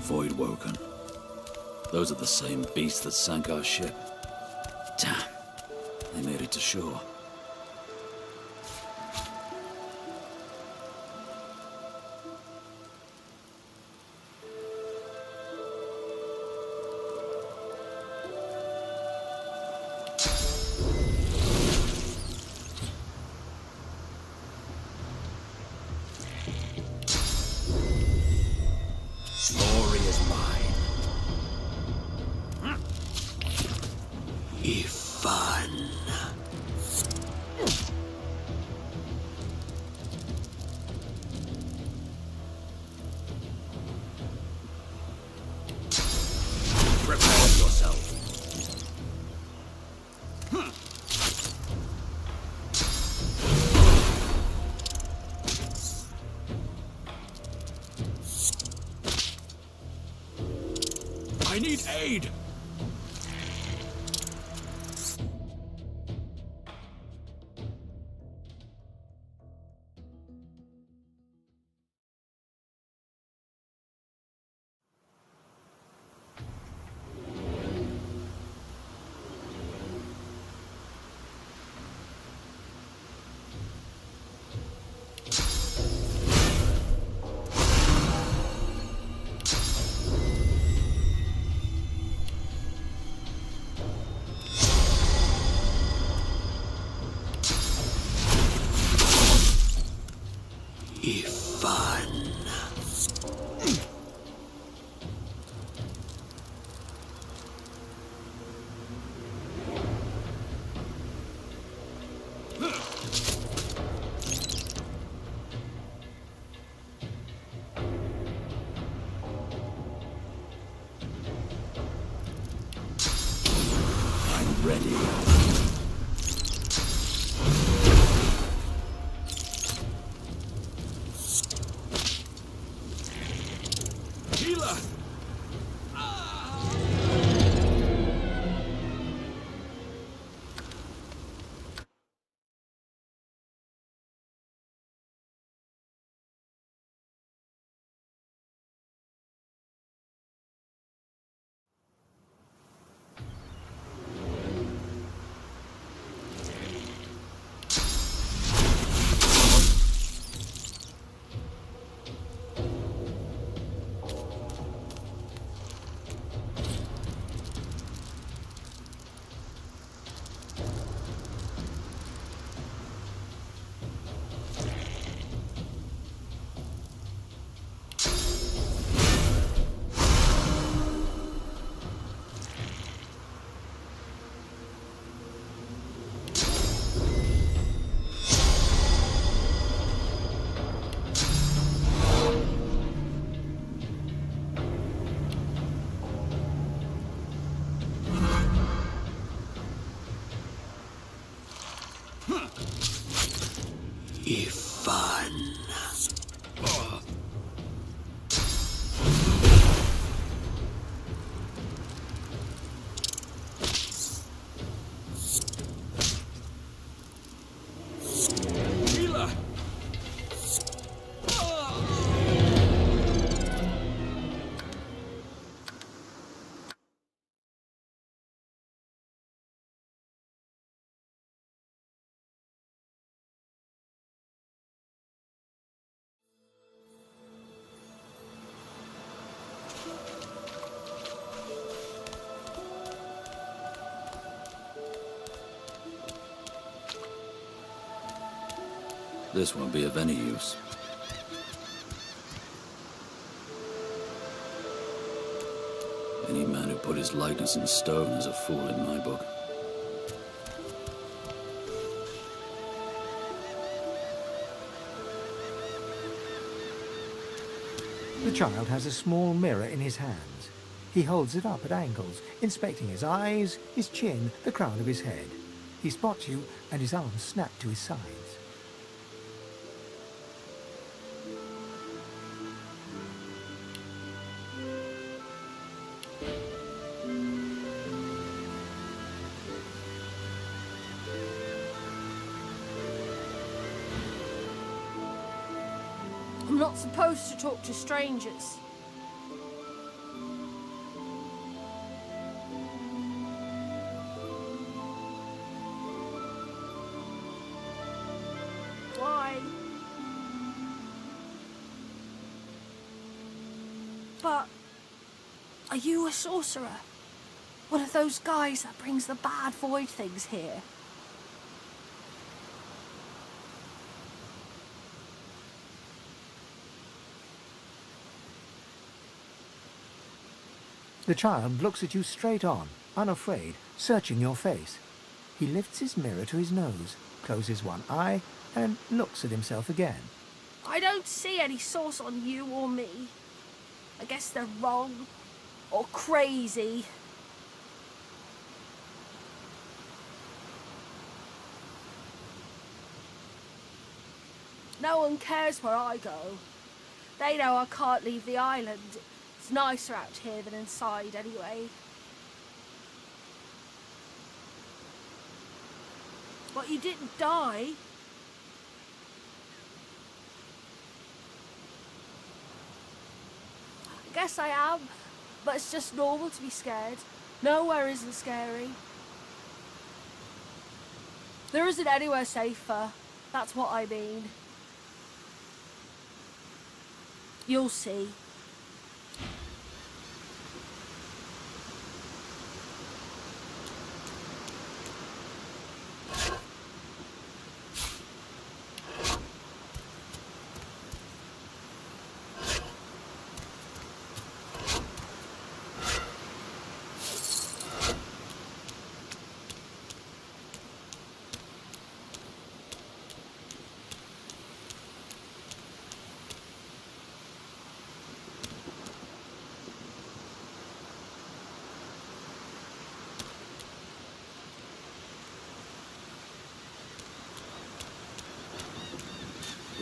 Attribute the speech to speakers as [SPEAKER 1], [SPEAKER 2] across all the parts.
[SPEAKER 1] Void Woken. Those are the same beasts that sank our ship. Damn. They made it to shore.
[SPEAKER 2] Glory is mine. Ifan. Prepare yourself. I need aid! Ifan. I'm ready. Healer! Ifan. Healer!
[SPEAKER 1] This won't be of any use. Any man who put his likeness in stone is a fool in my book.
[SPEAKER 3] The child has a small mirror in his hands. He holds it up at angles, inspecting his eyes, his chin, the crown of his head. He spots you, and his arms snap to his sides.
[SPEAKER 4] I'm not supposed to talk to strangers. But are you a sorcerer? One of those guys that brings the bad void things here?
[SPEAKER 3] The child looks at you straight on, unafraid, searching your face. He lifts his mirror to his nose, closes one eye, and looks at himself again.
[SPEAKER 4] I don't see any source on you or me. I guess they're wrong. Or crazy. No one cares where I go. They know I can't leave the island. It's nicer out here than inside, anyway. But you didn't die. I guess I am, but it's just normal to be scared. Nowhere isn't scary. There isn't anywhere safer. That's what I mean. You'll see.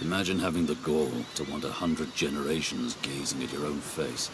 [SPEAKER 1] Imagine having the gall to want 100 generations gazing at your own face.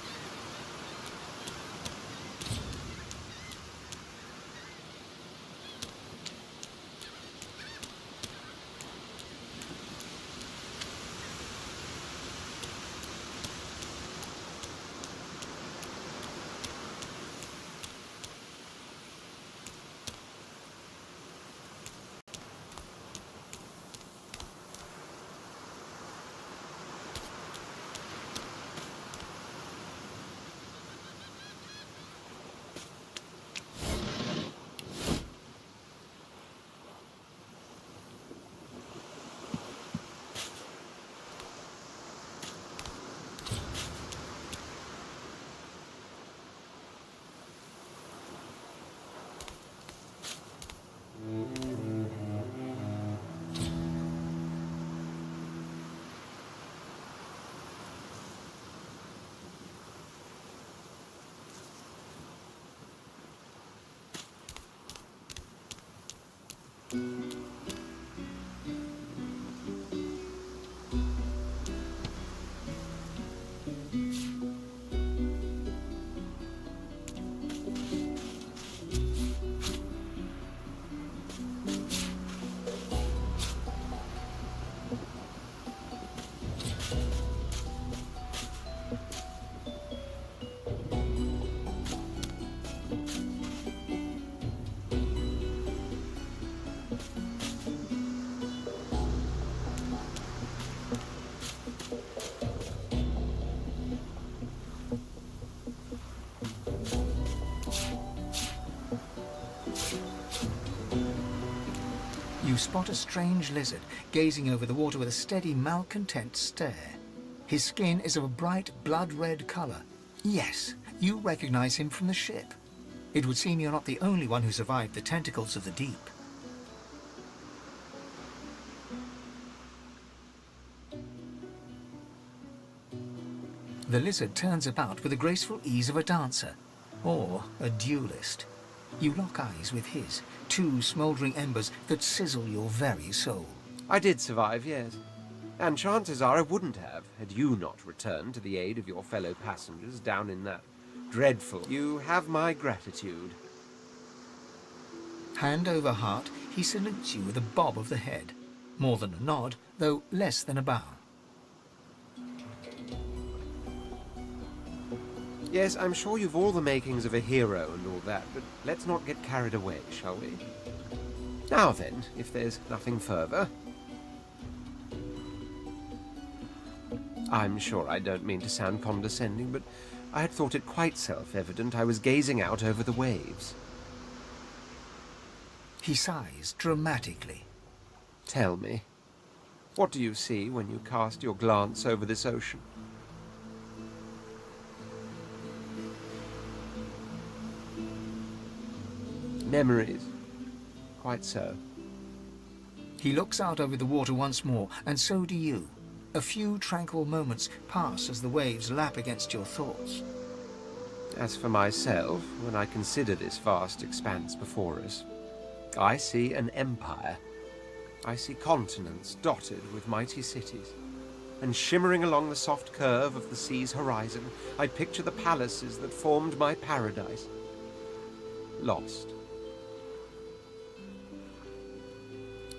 [SPEAKER 3] You spot a strange lizard gazing over the water with a steady, malcontent stare. His skin is of a bright, blood-red colour. Yes, you recognize him from the ship. It would seem you're not the only one who survived the tentacles of the deep. The lizard turns about with the graceful ease of a dancer, or a duelist. You lock eyes with his, two smouldering embers that sizzle your very soul.
[SPEAKER 5] I did survive, yes. And chances are I wouldn't have, had you not returned to the aid of your fellow passengers down in that dreadful... You have my gratitude.
[SPEAKER 3] Hand over heart, he salutes you with a bob of the head. More than a nod, though less than a bow.
[SPEAKER 5] Yes, I'm sure you've all the makings of a hero and all that, but let's not get carried away, shall we? Now then, if there's nothing further... I'm sure I don't mean to sound condescending, but I had thought it quite self-evident I was gazing out over the waves.
[SPEAKER 3] He sighs dramatically.
[SPEAKER 5] Tell me, what do you see when you cast your glance over this ocean? Memories. Quite so.
[SPEAKER 3] He looks out over the water once more, and so do you. A few tranquil moments pass as the waves lap against your thoughts.
[SPEAKER 5] As for myself, when I consider this vast expanse before us, I see an empire. I see continents dotted with mighty cities. And shimmering along the soft curve of the sea's horizon, I picture the palaces that formed my paradise. Lost.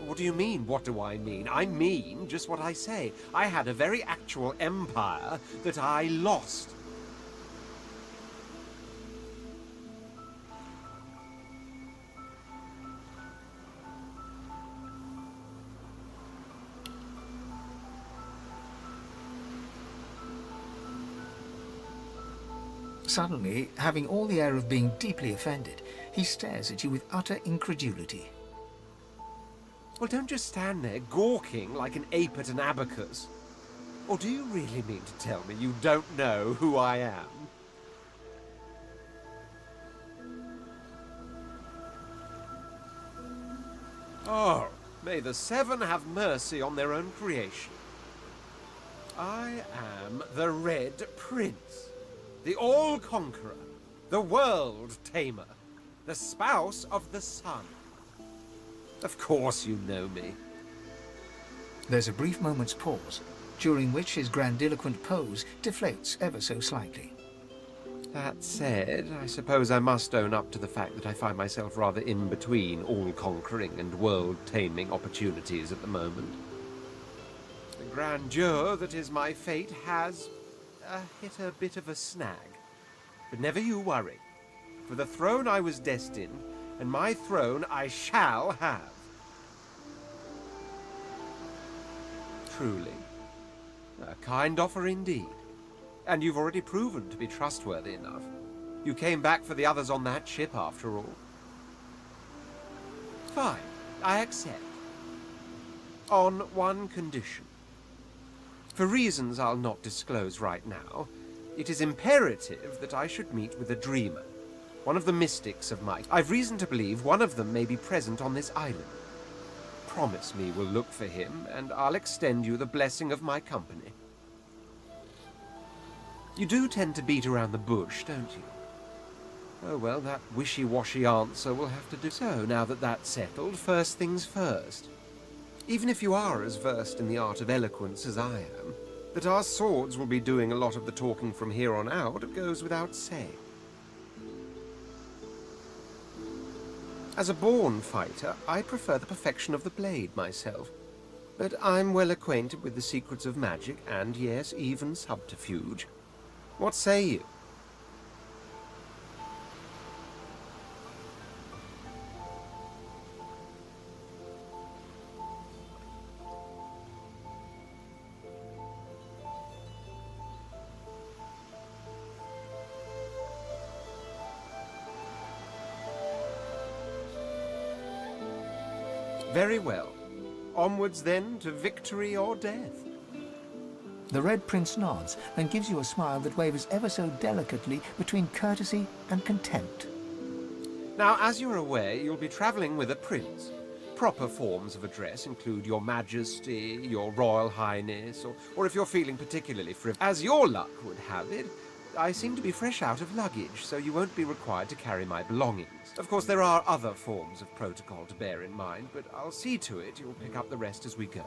[SPEAKER 5] What do you mean, what do I mean? I mean just what I say. I had a very actual empire that I lost.
[SPEAKER 3] Suddenly, having all the air of being deeply offended, he stares at you with utter incredulity.
[SPEAKER 5] Well, don't just stand there gawking like an ape at an abacus. Or do you really mean to tell me you don't know who I am? Oh, may the Seven have mercy on their own creation. I am the Red Prince, the All-Conqueror, the World-Tamer, the spouse of the Sun. Of course you know me.
[SPEAKER 3] There's a brief moment's pause, during which his grandiloquent pose deflates ever so slightly.
[SPEAKER 5] That said, I suppose I must own up to the fact that I find myself rather in between all-conquering and world-taming opportunities at the moment. The grandeur that is my fate has hit a bit of a snag. But never you worry. For the throne I was destined, and my throne I shall have. Truly. A kind offer indeed. And you've already proven to be trustworthy enough. You came back for the others on that ship, after all. Fine, I accept. On one condition. For reasons I'll not disclose right now, it is imperative that I should meet with a dreamer. One of the mystics of might. I've reason to believe one of them may be present on this island. Promise me we'll look for him, and I'll extend you the blessing of my company. You do tend to beat around the bush, don't you? Oh well, that wishy-washy answer will have to do so, now that that's settled. First things first. Even if you are as versed in the art of eloquence as I am, that our swords will be doing a lot of the talking from here on out goes without saying. As a born fighter, I prefer the perfection of the blade myself. But I'm well acquainted with the secrets of magic and, yes, even subterfuge. What say you? Very well. Onwards then to victory or death.
[SPEAKER 3] The Red Prince nods and gives you a smile that wavers ever so delicately between courtesy and contempt.
[SPEAKER 5] Now, as you're aware, you'll be traveling with a prince. Proper forms of address include Your Majesty, Your Royal Highness, or if you're feeling particularly frivolous. As your luck would have it, I seem to be fresh out of luggage, so you won't be required to carry my belongings. Of course, there are other forms of protocol to bear in mind, but I'll see to it you'll pick up the rest as we go.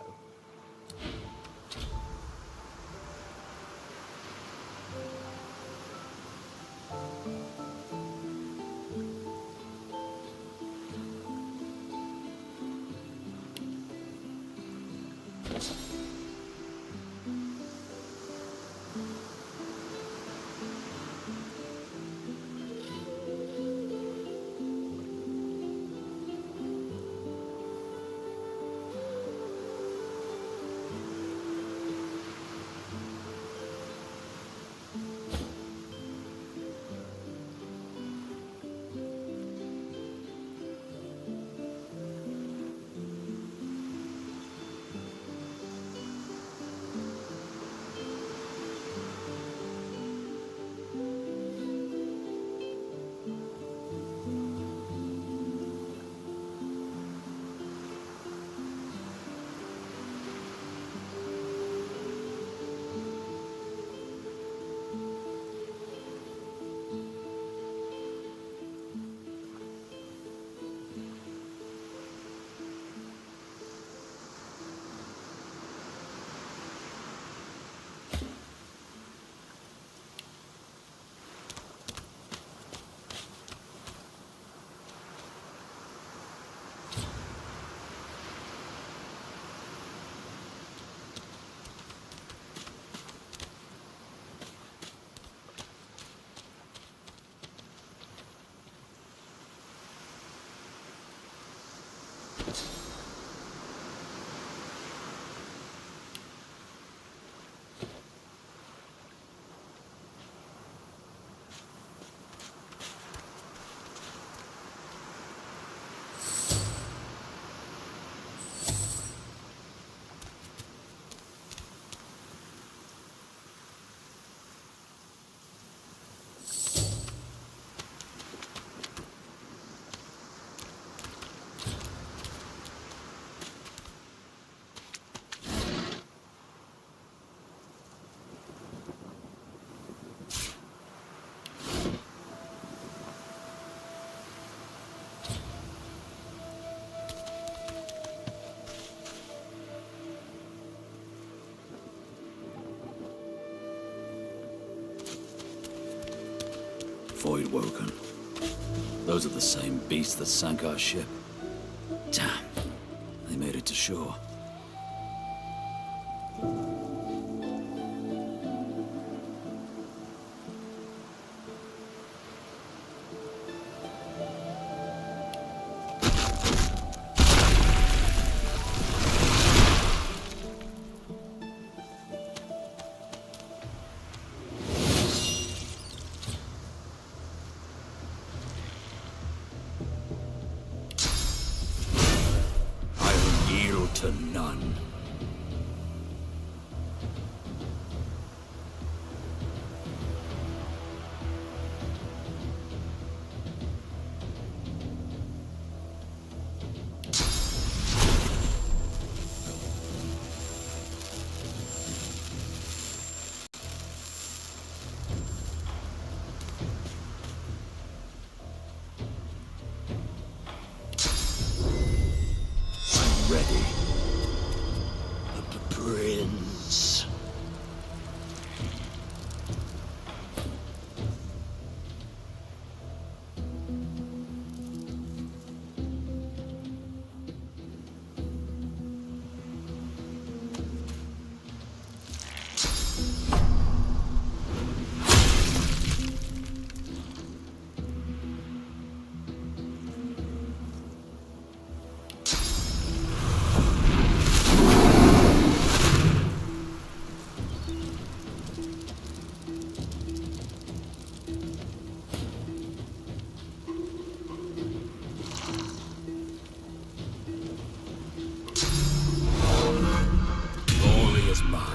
[SPEAKER 1] Void woken. Those are the same beasts that sank our ship. Damn. They made it to shore. To none. I'm ready.
[SPEAKER 2] Prince.
[SPEAKER 1] Glory is mine.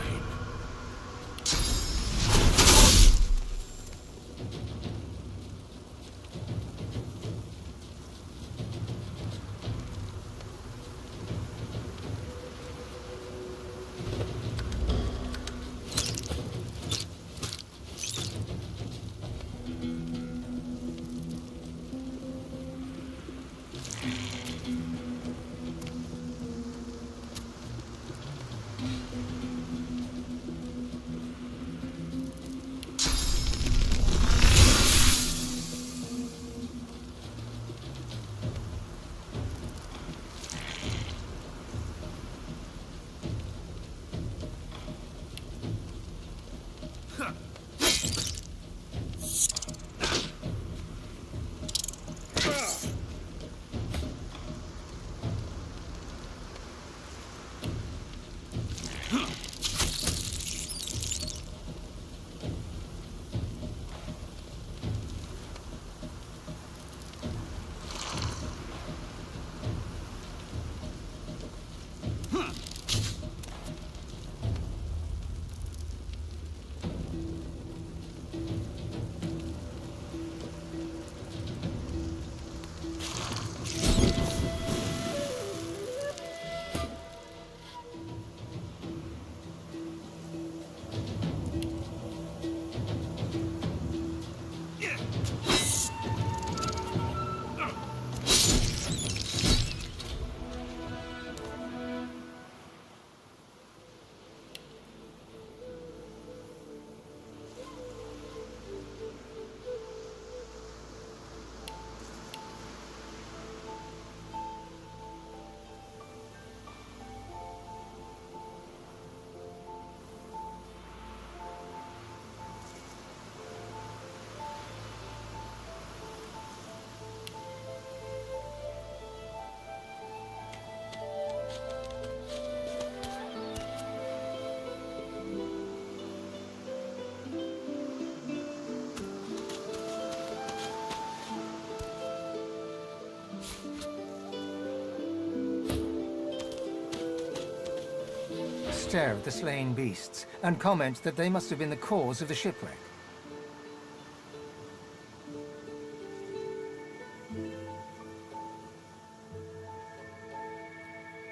[SPEAKER 3] Stare at the slain beasts and comment that they must have been the cause of the shipwreck.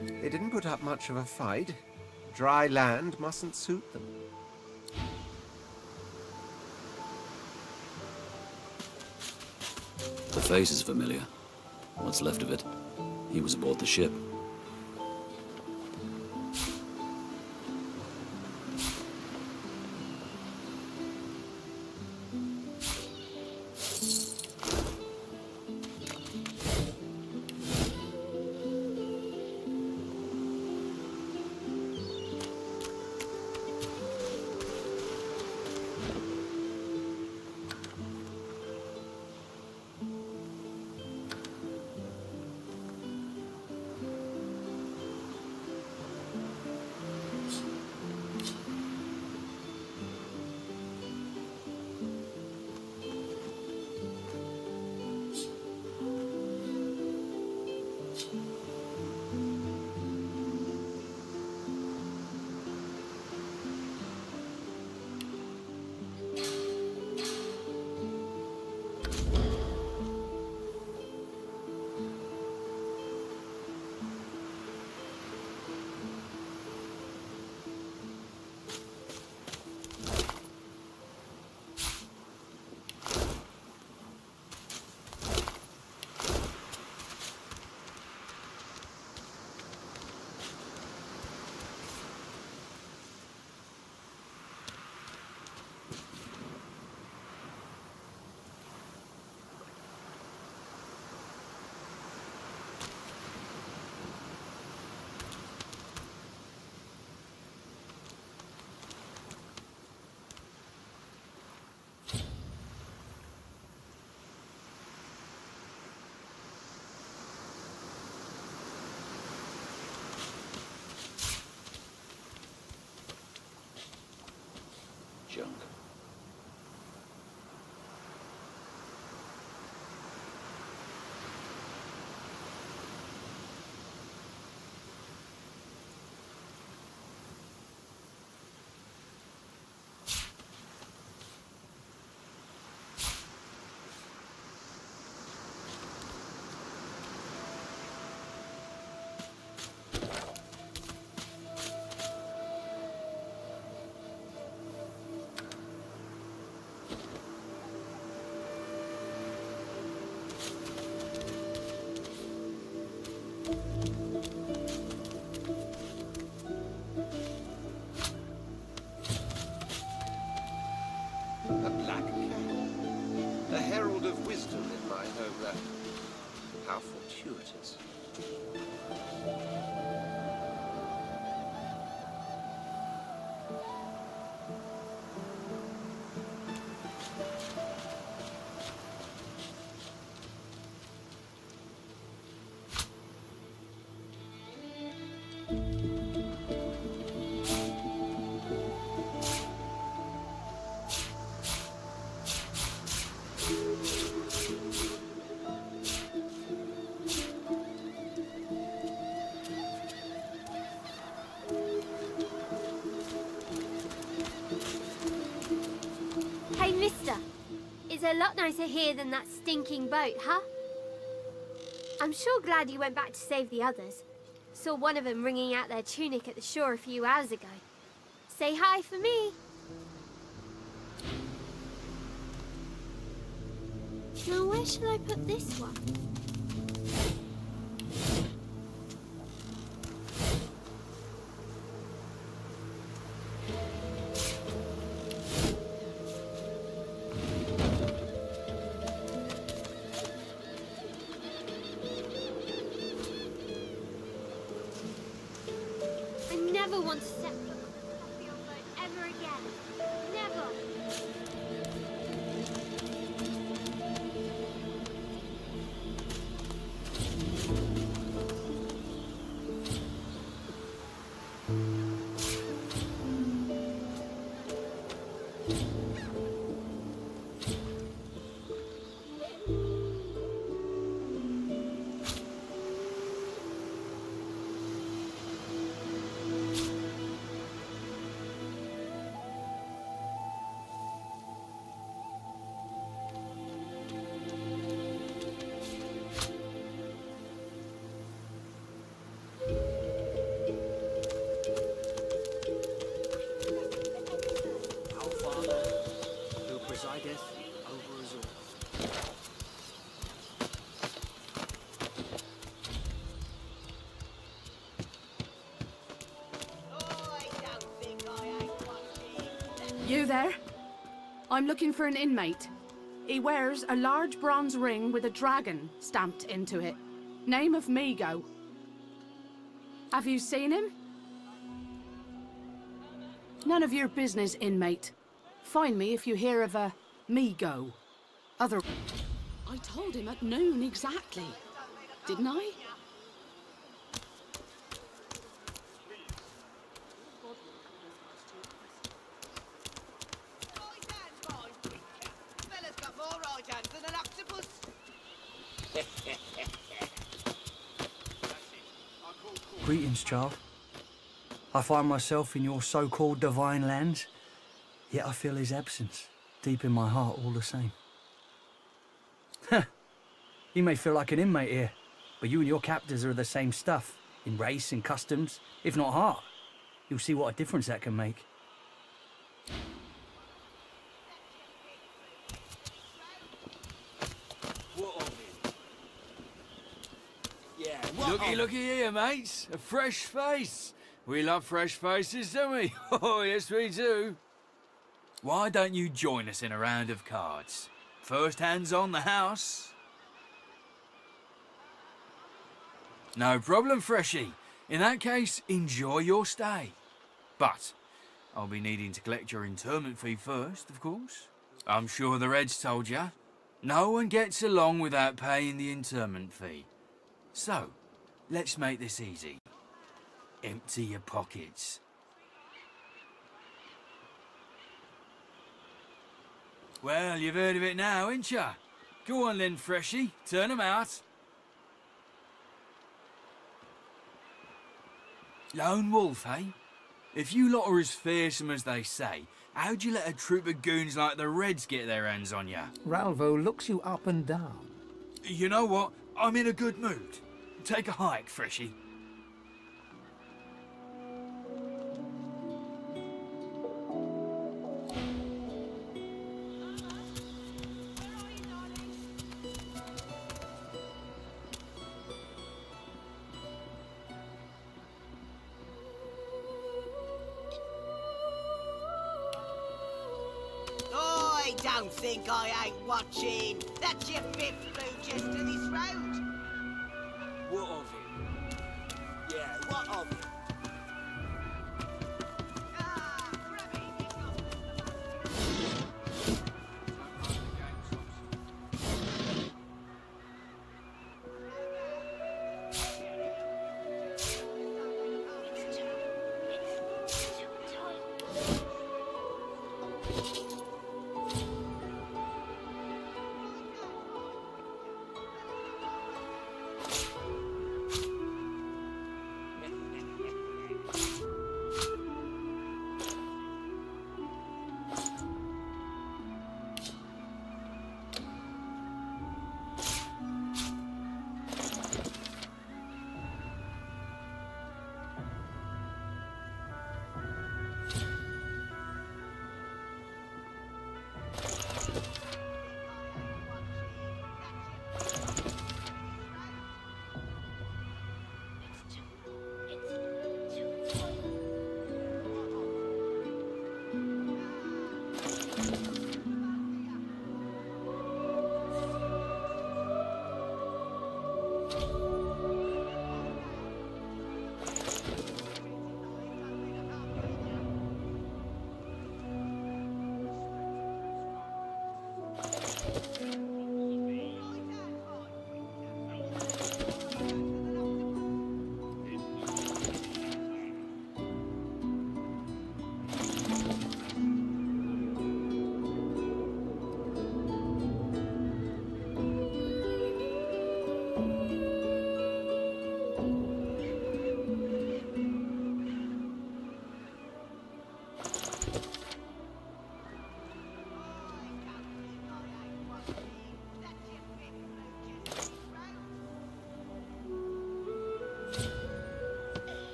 [SPEAKER 5] They didn't put up much of a fight. Dry land mustn't suit them.
[SPEAKER 1] The face is familiar. What's left of it? He was aboard the ship.
[SPEAKER 5] gratuitous.
[SPEAKER 6] Hey, mister. It's a lot nicer here than that stinking boat, huh? I'm sure glad you went back to save the others. Saw one of them wringing out their tunic at the shore a few hours ago. Say hi for me. Now, where shall I put this one? I never want to step foot on your boat ever again. Never.
[SPEAKER 2] Our Father, who presideth over us all.
[SPEAKER 7] You there? I'm looking for an inmate. He wears a large bronze ring with a dragon stamped into it. Name of Migo. Have you seen him? None of your business, inmate. Find me if you hear of a Migo. Other... I told him at noon exactly. Didn't I?
[SPEAKER 8] Fella's got more right hands than an octopus.
[SPEAKER 9] Greetings, child. I find myself in your so-called divine lands, yet I feel his absence deep in my heart all the same. You may feel like an inmate here, but you and your captors are the same stuff, in race and customs, if not heart. You'll see what a difference that can make.
[SPEAKER 2] Looky here, mates. A fresh face. We love fresh faces, don't we? Oh, yes, we do. Why don't you join us in a round of cards? First hands on the house. No problem, Freshie. In that case, enjoy your stay. But I'll be needing to collect your interment fee first, of course. I'm sure the Reds told you. No one gets along without paying the interment fee. So, let's make this easy. Empty your pockets. Well, you've heard of it now, ain't ya? Go on then, Freshie. Turn 'em out. Lone wolf, eh? If you lot are as fearsome as they say, how'd you let a troop of goons like the Reds get their hands on ya?
[SPEAKER 3] Ralvo looks you up and down.
[SPEAKER 2] You know what? I'm in a good mood. Take a hike, Freshie.
[SPEAKER 8] I don't think I ain't watching. That's your fifth blue just to this road.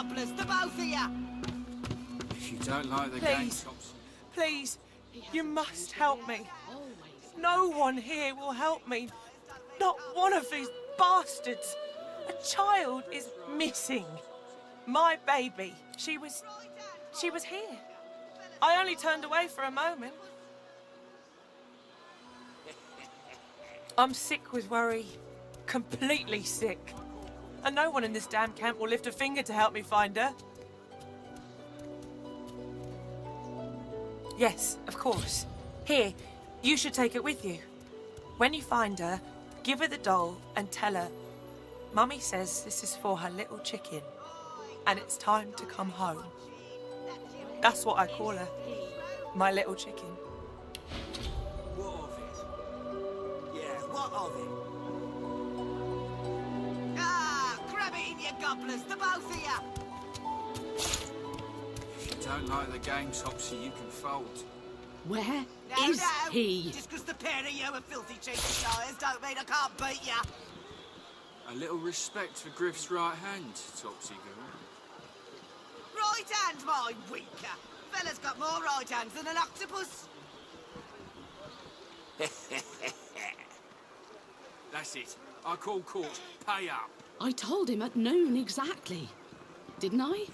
[SPEAKER 8] gobblers, the both of you!
[SPEAKER 2] If you don't like the game,
[SPEAKER 10] Please.
[SPEAKER 2] Topsy.
[SPEAKER 10] Please, you must help me. No one here will help me. Not one of these bastards. A child is missing. My baby. She was here. I only turned away for a moment. I'm sick with worry. Completely sick. And no one in this damn camp will lift a finger to help me find her. Yes, of course. Here, you should take it with you. When you find her, give her the doll and tell her, Mummy says this is for her little chicken, and it's time to come home. That's what I call her. My little chicken.
[SPEAKER 8] What of it? Yeah, what of it? Ah, grab it in, you gobblers, the both of you!
[SPEAKER 2] If you don't like the game, Topsy, you can fold.
[SPEAKER 7] Where
[SPEAKER 8] No,
[SPEAKER 7] is
[SPEAKER 8] no.
[SPEAKER 7] he?
[SPEAKER 8] Just 'cause the pair of you are filthy cheeky liars don't mean I can't beat you.
[SPEAKER 2] A little respect for Griff's right hand, Topsy girl.
[SPEAKER 8] Right hand, my winker. Fella's got more right hands than an octopus.
[SPEAKER 2] That's it. I call court. Pay up.
[SPEAKER 7] I told him at noon exactly. Didn't I?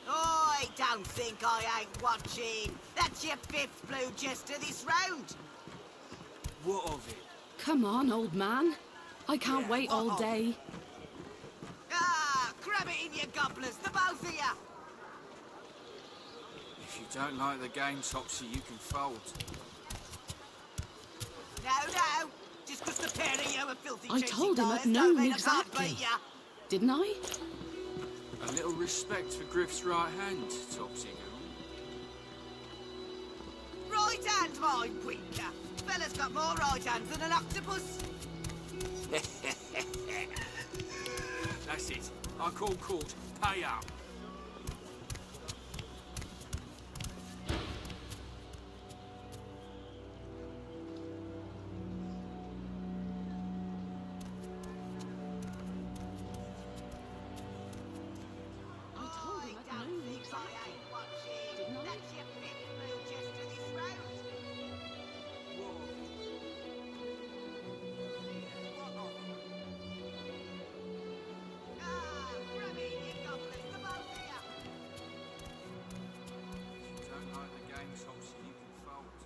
[SPEAKER 8] I don't think I ain't watching. That's your fifth blue jester this round.
[SPEAKER 2] What of it?
[SPEAKER 7] Come on, old man. I can't
[SPEAKER 8] Yeah,
[SPEAKER 7] wait
[SPEAKER 8] what
[SPEAKER 7] all
[SPEAKER 8] of
[SPEAKER 7] day.
[SPEAKER 8] Ah, grab it in, you gobblers, the both of you.
[SPEAKER 2] If you don't like the game, Topsy, you can fold.
[SPEAKER 8] No, no. Just 'cause the pair of you are filthy
[SPEAKER 7] I
[SPEAKER 8] cheeky
[SPEAKER 7] told him
[SPEAKER 8] liars
[SPEAKER 7] at
[SPEAKER 8] don't
[SPEAKER 7] noon
[SPEAKER 8] mean I can't
[SPEAKER 7] exactly.
[SPEAKER 8] beat ya.
[SPEAKER 7] Didn't I?
[SPEAKER 2] A little respect for Griff's right hand, Topsy girl.
[SPEAKER 8] Right hand, my winker. Fella's got more right hands than an octopus.
[SPEAKER 2] That's it. I call court. Pay up.
[SPEAKER 7] I told him at noon exactly. Didn't I?
[SPEAKER 8] That's your fifth blue jester this round. Ah, grab it, you gobblers, the both of you.
[SPEAKER 2] If you don't like the game, Topsy, you can fold.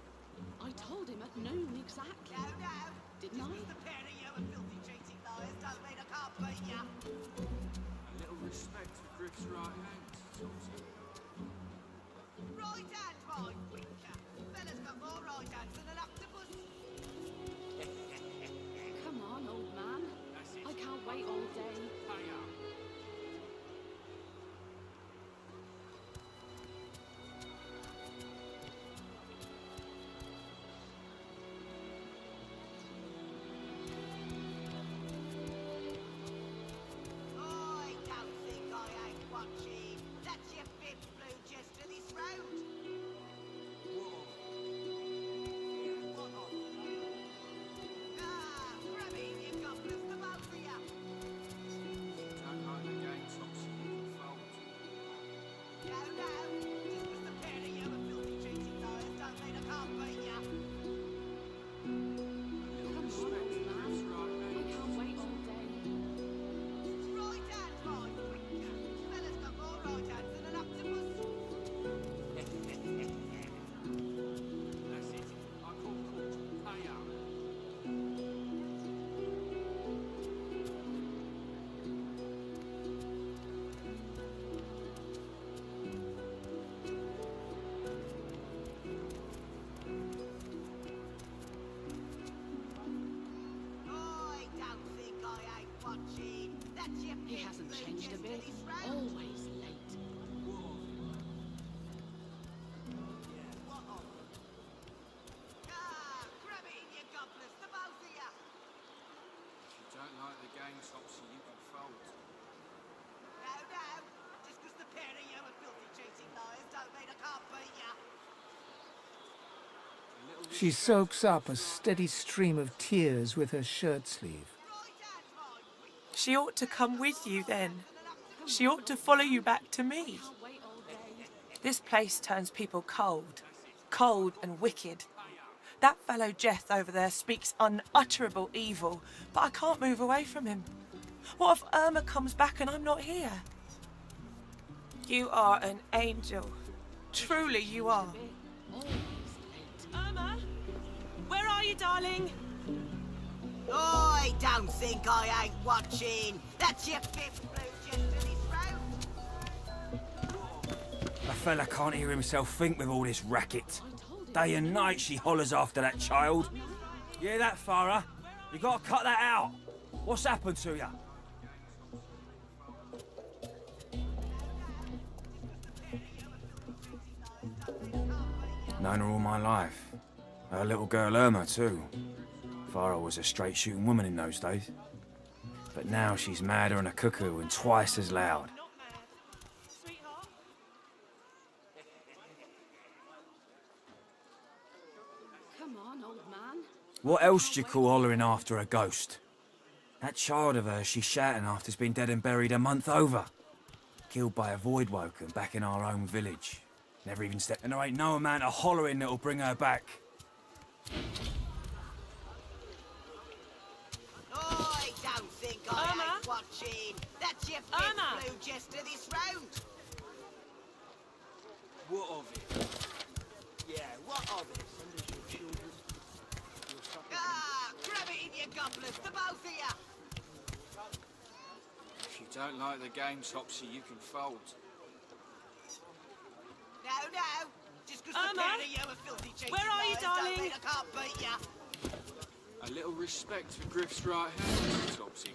[SPEAKER 7] I told him at noon exactly.
[SPEAKER 8] No, no.
[SPEAKER 7] Didn't I?
[SPEAKER 8] The pair of you are filthy cheating liars don't mean I can't beat ya.
[SPEAKER 2] A little respect for Griff's right hand, Topsy.
[SPEAKER 8] Right hand, my winker. Fella's got more right hands than an octopus.
[SPEAKER 7] Come on, old man.
[SPEAKER 2] That's it.
[SPEAKER 7] I can't wait all day.
[SPEAKER 2] Pay up.
[SPEAKER 8] I don't think I ain't watching. That's your fifth blue jester this round. Ah, grab it, you gobblers, the both of you.
[SPEAKER 2] Don't like the game, Topsy, you can fold.
[SPEAKER 8] No, no. Just 'cause the pair of you are filthy cheating liars don't mean I can't beat ya.
[SPEAKER 7] Come on, old man. I can't wait all day.
[SPEAKER 8] Right hand, my winker. Fella's got more right hands than an octopus.
[SPEAKER 2] That's it. I call court. Pay up.
[SPEAKER 8] I don't think I ain't watching. That's your
[SPEAKER 7] He
[SPEAKER 8] fifth
[SPEAKER 7] hasn't
[SPEAKER 8] blue
[SPEAKER 7] changed a
[SPEAKER 8] jester
[SPEAKER 7] bit.
[SPEAKER 8] this round.
[SPEAKER 7] Always late.
[SPEAKER 8] Ah, grab it in, you gobblers, the both of you.
[SPEAKER 2] If you don't like the game, Topsy, you can fold.
[SPEAKER 8] No, no. Just 'cause the pair of you
[SPEAKER 3] She soaks up a steady stream of tears with her shirt sleeve.
[SPEAKER 10] She ought to come with you then. She ought to follow you back to me. This place turns people cold. Cold and wicked. That fellow Jeth over there speaks unutterable evil, but I can't move away from him. What if Irma comes back and I'm not here? You are an angel. Truly you are. Irma? Where are you, darling?
[SPEAKER 8] I don't think I ain't watching. That's your fifth blue just to this round.
[SPEAKER 11] A fella can't hear himself think with all this racket. Day and night she hollers after that child. You hear that, Farah? You gotta cut that out. What's happened to you? Known her all my life. Her little girl Irma, too. Farah was a straight-shooting woman in those days. But now she's madder than a cuckoo and twice as loud.
[SPEAKER 7] Come on, old man.
[SPEAKER 11] What else do you call hollering after a ghost? That child of hers she's shouting after's been dead and buried a month over. Killed by a void woken back in our own village. Never even stepped... And there ain't no amount of hollering that'll bring her back.
[SPEAKER 8] I don't think I ain't watching. That's your fifth blue just to this round.
[SPEAKER 11] What of it? Yeah, what of it?
[SPEAKER 8] Grab it in your gobblers, the both of you.
[SPEAKER 2] If you don't like the game, Topsy, you can fold.
[SPEAKER 8] No. Just because the pair of you are filthy cheating
[SPEAKER 10] where are you,
[SPEAKER 8] boys
[SPEAKER 10] darling?
[SPEAKER 8] don't mean I can't beat you.
[SPEAKER 2] A little respect for Griff's right hand, Topsy.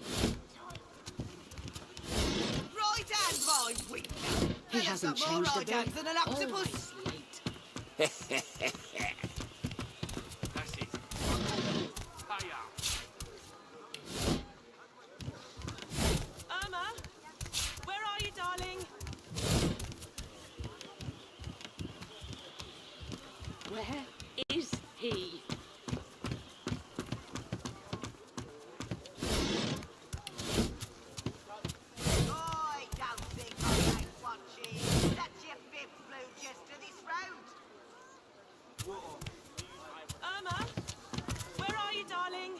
[SPEAKER 8] Right hand, my weakness.
[SPEAKER 12] He hasn't changed a
[SPEAKER 8] right
[SPEAKER 12] bit.
[SPEAKER 8] hands than an octopus.
[SPEAKER 2] That's it. Pay up.
[SPEAKER 10] Irma? Where are you, darling?
[SPEAKER 12] Where is he?
[SPEAKER 8] I don't think I ain't watching. That's your fifth blue just to this round.
[SPEAKER 10] Irma? Where are you, darling?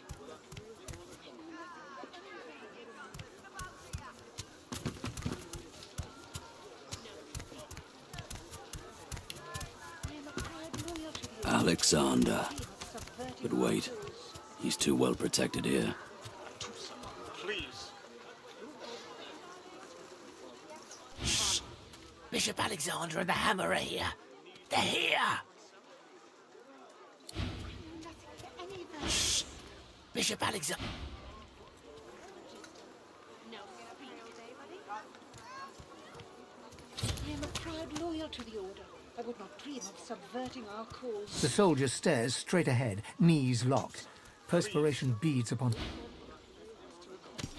[SPEAKER 1] Alexander. But wait, he's too well protected here.
[SPEAKER 13] Please.
[SPEAKER 8] Bishop Alexander and the Hammer are here. They're here. Shh. Bishop Alexander.
[SPEAKER 12] I am a proud loyal to the Order. I would not dream of subverting our cause.
[SPEAKER 3] The soldier stares straight ahead, knees locked. Perspiration beads upon...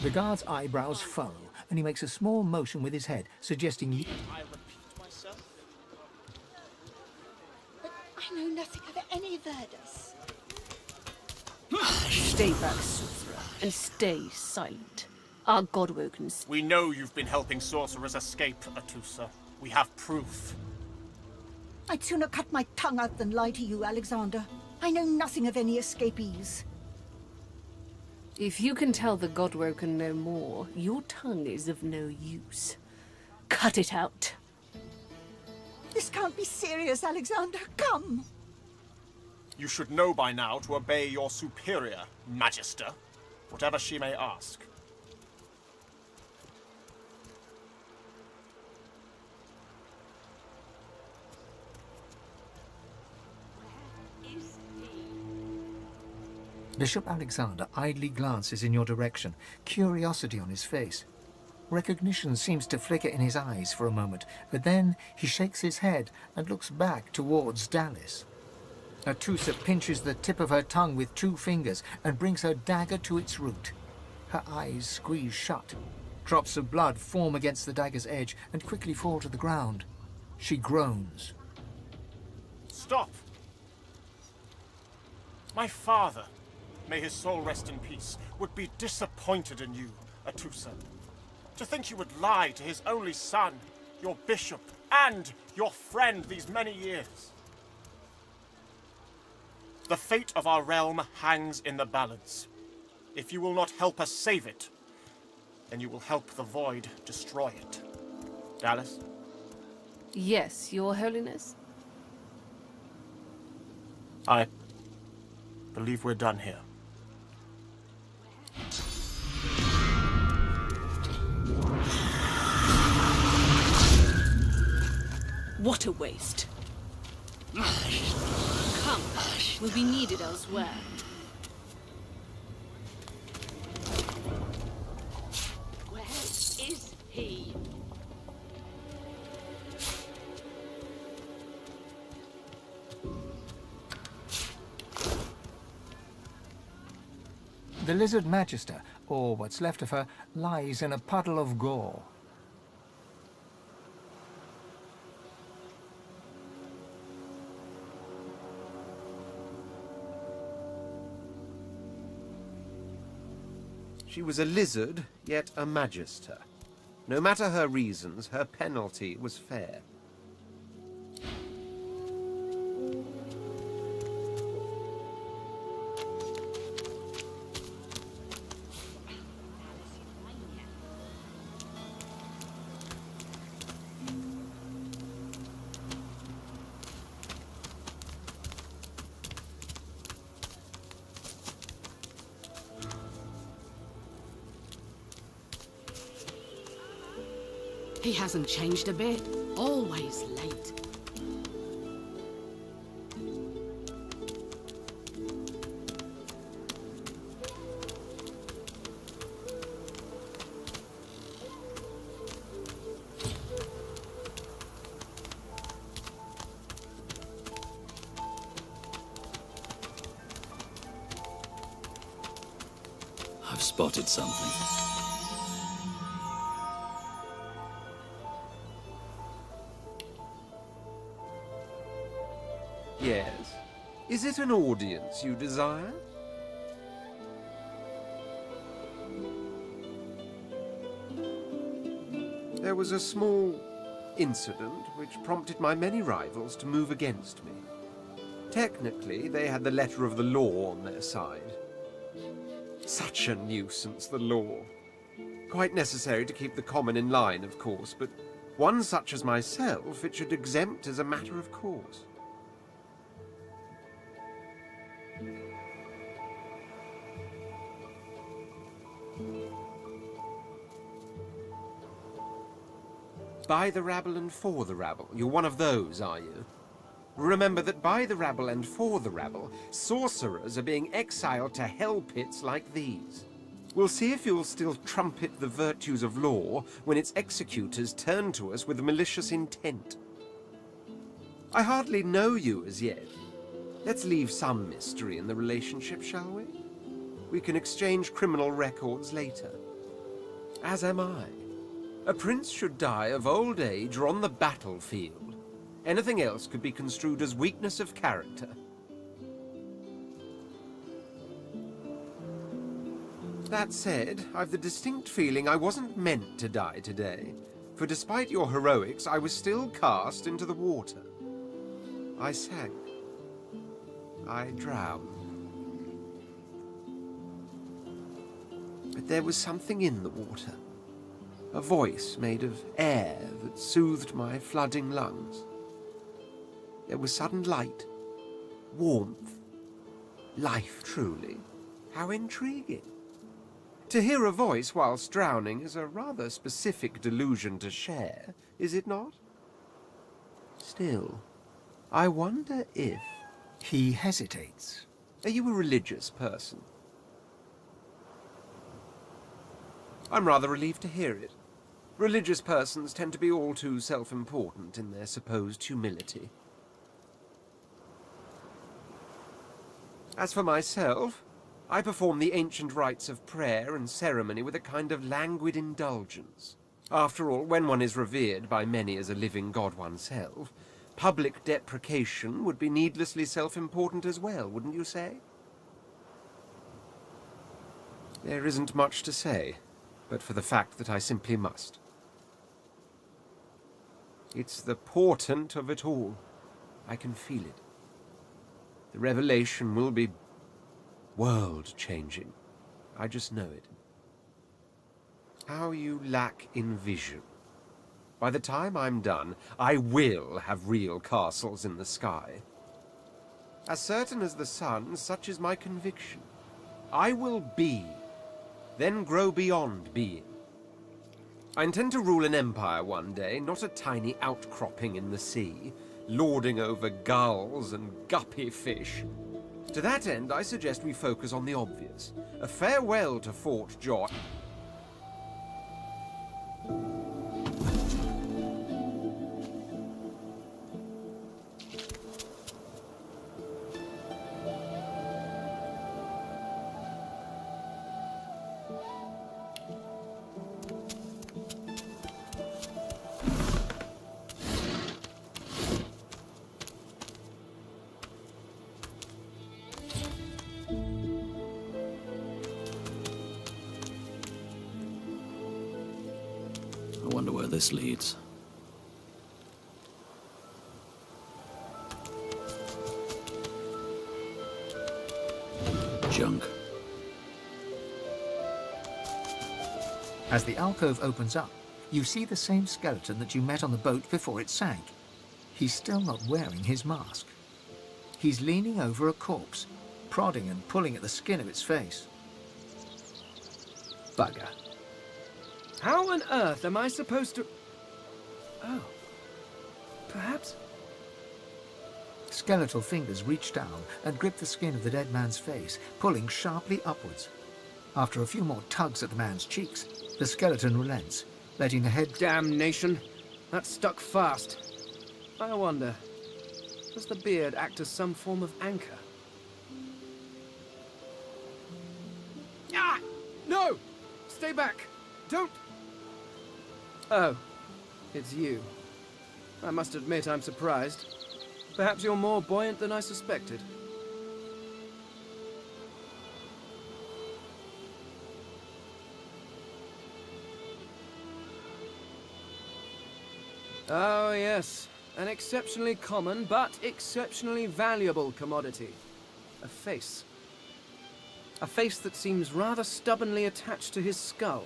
[SPEAKER 3] The guard's eyebrows furrow, and he makes a small motion with his head, suggesting...
[SPEAKER 13] I repeat myself.
[SPEAKER 12] But I know nothing of any Verdus.
[SPEAKER 14] Stay back, sorcerer, and stay silent. Our Godwokens.
[SPEAKER 13] We know you've been helping sorcerers escape, Atusa. We have proof.
[SPEAKER 12] I'd sooner cut my tongue out than lie to you, Alexander. I know nothing of any escapees.
[SPEAKER 14] If you can tell the Godwoken no more, your tongue is of no use. Cut it out.
[SPEAKER 12] This can't be serious, Alexander. Come.
[SPEAKER 13] You should know by now to obey your superior, Magister, whatever she may ask.
[SPEAKER 3] Bishop Alexander idly glances in your direction, curiosity on his face. Recognition seems to flicker in his eyes for a moment, but then he shakes his head and looks back towards Dallis. Atusa pinches the tip of her tongue with 2 fingers and brings her dagger to its root. Her eyes squeeze shut. Drops of blood form against the dagger's edge and quickly fall to the ground. She groans.
[SPEAKER 13] Stop! My father, may his soul rest in peace, would be disappointed in you, Atusa. To think you would lie to his only son, your bishop, and your friend these many years. The fate of our realm hangs in the balance. If you will not help us save it, then you will help the Void destroy it. Dallas?
[SPEAKER 14] Yes, Your Holiness.
[SPEAKER 13] I believe we're done here.
[SPEAKER 14] What a waste. Come, we'll be needed elsewhere.
[SPEAKER 15] Where is he?
[SPEAKER 3] The Lizard Magister, or what's left of her, lies in a puddle of gore.
[SPEAKER 5] She was a lizard, yet a magister. No matter her reasons, her penalty was fair.
[SPEAKER 15] He hasn't changed a bit. Always late.
[SPEAKER 1] I've spotted something.
[SPEAKER 5] Yes. Is it an audience you desire? There was a small incident which prompted my many rivals to move against me. Technically, they had the letter of the law on their side. Such a nuisance, the law. Quite necessary to keep the common in line, of course, but one such as myself it should exempt as a matter of course. By the rabble and for the rabble. You're one of those, are you? Remember that by the rabble and for the rabble, sorcerers are being exiled to hell pits like these. We'll see if you'll still trumpet the virtues of law when its executors turn to us with malicious intent. I hardly know you as yet. Let's leave some mystery in the relationship, shall we? We can exchange criminal records later. As am I. A prince should die of old age or on the battlefield. Anything else could be construed as weakness of character. That said, I've the distinct feeling I wasn't meant to die today, for despite your heroics, I was still cast into the water. I sank. I drowned. But there was something in the water. A voice made of air that soothed my flooding lungs. There was sudden light, warmth, life truly. How intriguing. To hear a voice whilst drowning is a rather specific delusion to share, is it not? Still, I wonder if...
[SPEAKER 3] He hesitates.
[SPEAKER 5] Are you a religious person? I'm rather relieved to hear it. Religious persons tend to be all too self-important in their supposed humility. As for myself, I perform the ancient rites of prayer and ceremony with a kind of languid indulgence. After all, when one is revered by many as a living god oneself, public deprecation would be needlessly self-important as well, wouldn't you say? There isn't much to say, but for the fact that I simply must. It's the portent of it all. I can feel it. The revelation will be world-changing. I just know it. How you lack in vision. By the time I'm done, I will have real castles in the sky. As certain as the sun, such is my conviction. I will be, then grow beyond being. I intend to rule an empire one day, not a tiny outcropping in the sea, lording over gulls and guppy fish. To that end, I suggest we focus on the obvious. A farewell to Fort Joy.
[SPEAKER 1] I wonder where this leads. Junk.
[SPEAKER 3] As the alcove opens up, you see the same skeleton that you met on the boat before it sank. He's still not wearing his mask. He's leaning over a corpse, prodding and pulling at the skin of its face.
[SPEAKER 16] Bugger. How on earth am I supposed to... Oh. Perhaps...
[SPEAKER 3] Skeletal fingers reach down and grip the skin of the dead man's face, pulling sharply upwards. After a few more tugs at the man's cheeks, the skeleton relents, letting the head...
[SPEAKER 16] Damnation! That stuck fast. I wonder, does the beard act as some form of anchor? Ah! No! Stay back! Don't... Oh, it's you. I must admit I'm surprised. Perhaps you're more buoyant than I suspected. Oh, yes. An exceptionally common, but exceptionally valuable commodity. A face. A face that seems rather stubbornly attached to his skull.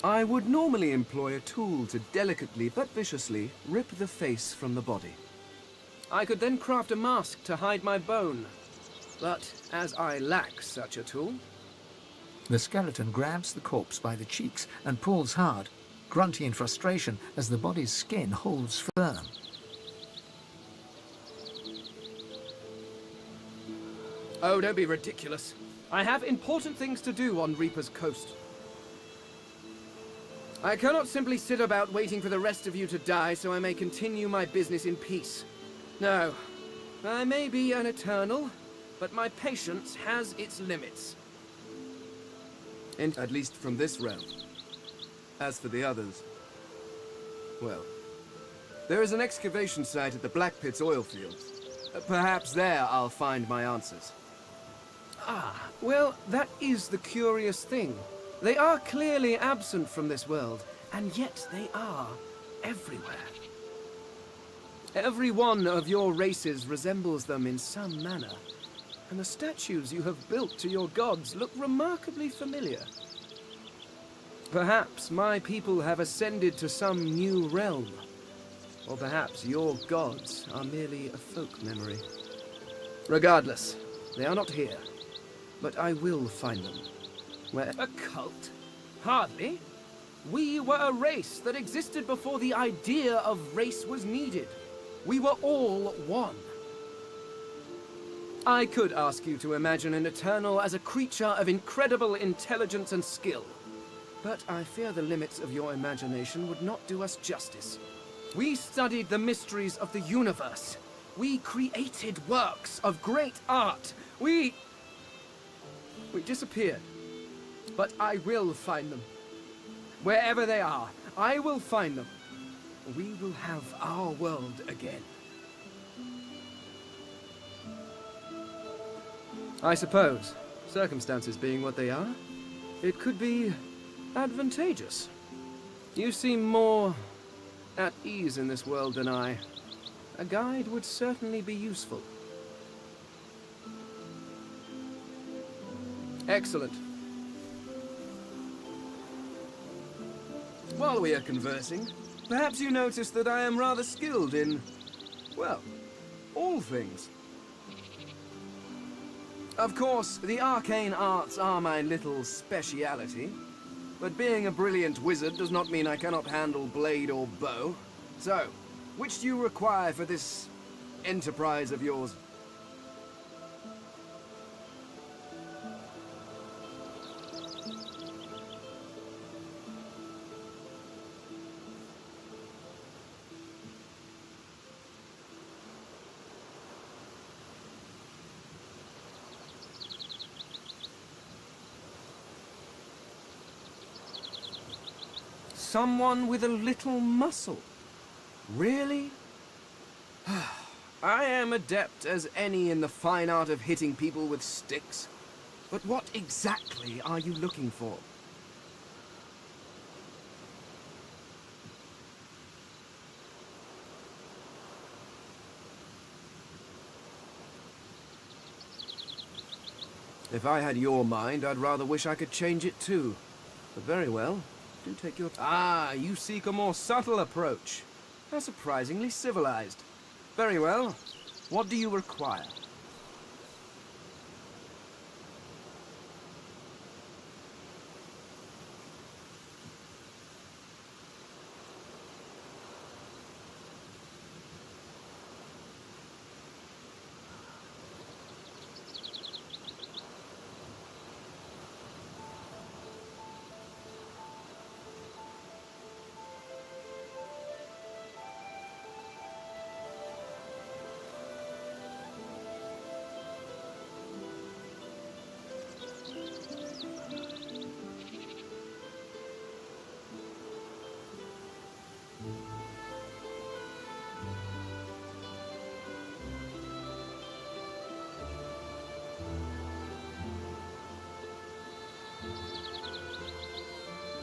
[SPEAKER 16] I would normally employ a tool to delicately but viciously rip the face from the body. I could then craft a mask to hide my bone. But as I lack such a tool...
[SPEAKER 3] The skeleton grabs the corpse by the cheeks and pulls hard, grunting in frustration as the body's skin holds firm.
[SPEAKER 16] Oh, don't be ridiculous. I have important things to do on Reaper's Coast. I cannot simply sit about waiting for the rest of you to die so I may continue my business in peace. No, I may be an eternal, but my patience has its limits. At least from this realm. As for the others, well, there is an excavation site at the Black Pit's oil fields. Perhaps there I'll find my answers. Ah, well, that is the curious thing. They are clearly absent from this world, and yet they are everywhere. Every one of your races resembles them in some manner, and the statues you have built to your gods look remarkably familiar. Perhaps my people have ascended to some new realm, or perhaps your gods are merely a folk memory. Regardless, they are not here, but I will find them. Where? A cult? Hardly. We were a race that existed before the idea of race was needed. We were all one. I could ask you to imagine an Eternal as a creature of incredible intelligence and skill, but I fear the limits of your imagination would not do us justice. We studied the mysteries of the universe. We created works of great art. We disappeared. But I will find them. Wherever they are, I will find them. We will have our world again. I suppose, Circumstances being what they are, it could be advantageous. You seem more at ease in this world than I. A guide would certainly be useful. Excellent. While we are conversing, perhaps you notice that I am rather skilled in, well, all things. Of course, the arcane arts are my little speciality, but being a brilliant wizard does not mean I cannot handle blade or bow. So, which do you require for this enterprise of yours? Someone with a little muscle. Really? I am adept as any in the fine art of hitting people with sticks. But what exactly are you looking for? If I had your mind, I'd rather wish I could change it too. But very well. Do take your... Ah, you seek a more subtle approach. How surprisingly civilized. Very well. What do you require?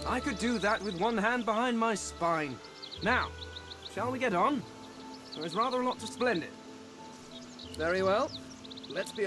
[SPEAKER 16] I could do that with one hand behind my spine. Now, shall we get on? There is rather a lot to splendid. Very well. Let's be...